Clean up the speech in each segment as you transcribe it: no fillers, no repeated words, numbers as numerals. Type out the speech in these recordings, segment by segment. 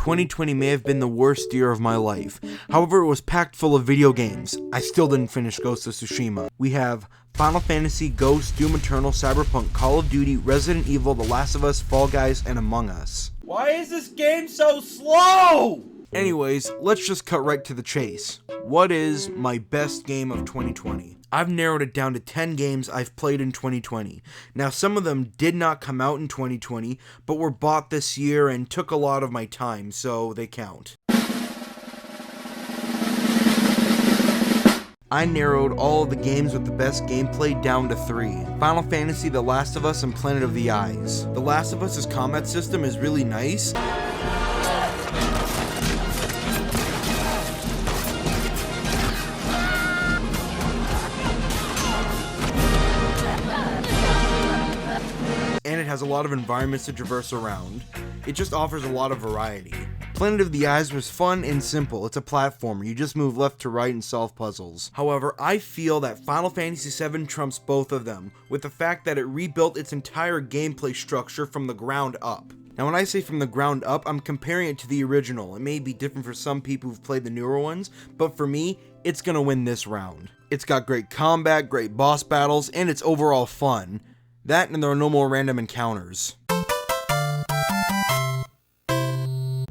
2020 may have been the worst year of my life. However, it was packed full of video games. I still didn't finish Ghost of Tsushima. We have Final Fantasy, Ghost, Doom Eternal, Cyberpunk, Call of Duty, Resident Evil, The Last of Us, Fall Guys, and Among Us. Why is this game so slow? Anyways, let's just cut right to the chase. What is my best game of 2020? I've narrowed it down to 10 games I've played in 2020. Now, some of them did not come out in 2020, but were bought this year and took a lot of my time, so they count. I narrowed all of the games with the best gameplay down to 3. Final Fantasy, The Last of Us, and Planet of the Eyes. The Last of Us' combat system is really nice. And it has a lot of environments to traverse around. It just offers a lot of variety. Planet of the Eyes was fun and simple. It's a platformer. You just move left to right and solve puzzles. However, I feel that Final Fantasy VII trumps both of them, with the fact that it rebuilt its entire gameplay structure from the ground up. Now, when I say from the ground up, I'm comparing it to the original. It may be different for some people who've played the newer ones, but for me, it's gonna win this round. It's got great combat, great boss battles, and it's overall fun. That, and there are no more random encounters.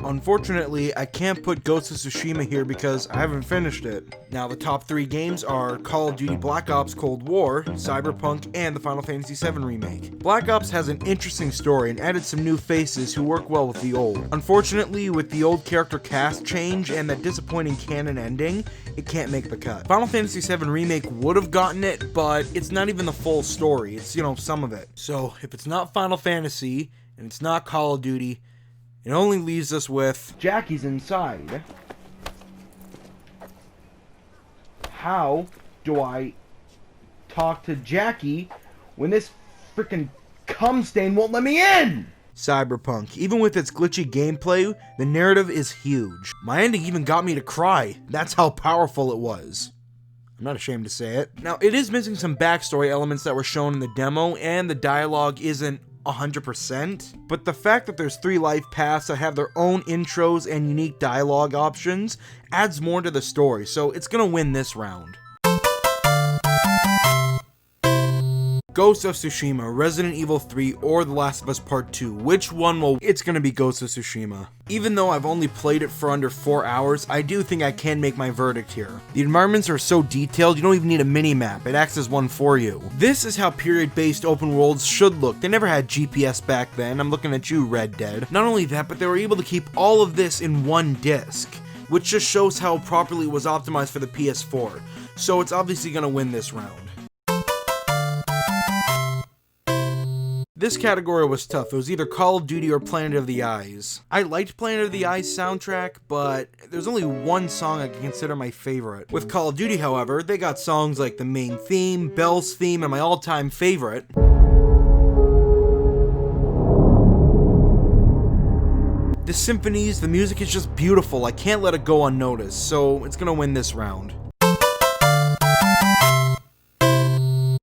Unfortunately, I can't put Ghost of Tsushima here because I haven't finished it. Now, the top 3 games are Call of Duty Black Ops Cold War, Cyberpunk, and the Final Fantasy VII Remake. Black Ops has an interesting story and added some new faces who work well with the old. Unfortunately, with the old character cast change and that disappointing canon ending, it can't make the cut. Final Fantasy VII Remake would have gotten it, but it's not even the full story. It's, some of it. So, if it's not Final Fantasy, and it's not Call of Duty, it only leaves us with Jackie's inside. How do I talk to Jackie when this freaking cum stain won't let me in? Cyberpunk. Even with its glitchy gameplay, the narrative is huge. My ending even got me to cry. That's how powerful it was. I'm not ashamed to say it. Now, it is missing some backstory elements that were shown in the demo, and the dialogue isn't 100%, but the fact that there's 3 life paths that have their own intros and unique dialogue options adds more to the story, so it's gonna win this round. Ghost of Tsushima, Resident Evil 3, or The Last of Us Part 2. Which one will... It's gonna be Ghost of Tsushima. Even though I've only played it for under 4 hours, I do think I can make my verdict here. The environments are so detailed, you don't even need a mini-map. It acts as one for you. This is how period-based open worlds should look. They never had GPS back then. I'm looking at you, Red Dead. Not only that, but they were able to keep all of this in one disc, which just shows how properly it was optimized for the PS4. So it's obviously gonna win this round. This category was tough. It was either Call of Duty or Planet of the Eyes. I liked Planet of the Eyes soundtrack, but there's only one song I can consider my favorite. With Call of Duty, however, they got songs like the main theme, Bell's theme, and my all-time favorite, the symphonies. The music is just beautiful. I can't let it go unnoticed, so it's gonna win this round.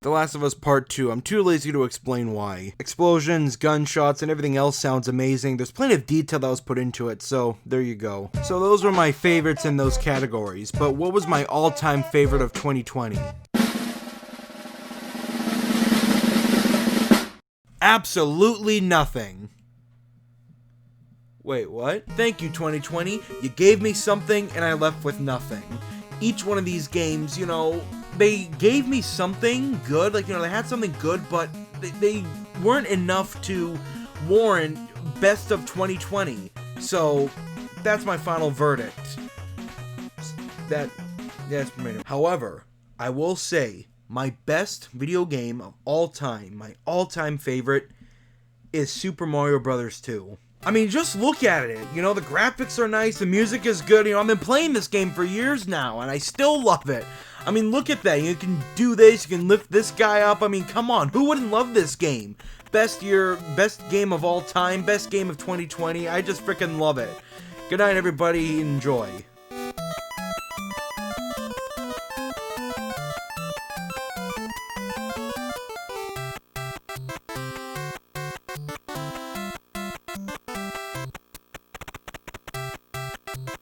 The Last of Us Part 2, I'm too lazy to explain why. Explosions, gunshots, and everything else sounds amazing. There's plenty of detail that was put into it, so there you go. So those were my favorites in those categories, but what was my all-time favorite of 2020? Absolutely nothing. Wait, what? Thank you, 2020. You gave me something, and I left with nothing. Each one of these games, they gave me something good, they had something good, but they weren't enough to warrant best of 2020. So, that's my final verdict. That's pretty. However, I will say, my best video game of all time, my all-time favorite, is Super Mario Bros. 2. I mean, just look at it. The graphics are nice, the music is good. I've been playing this game for years now, and I still love it. I mean, look at that. You can do this, you can lift this guy up. I mean, come on, who wouldn't love this game? Best game of all time, best game of 2020. I just freaking love it. Good night, everybody. Enjoy.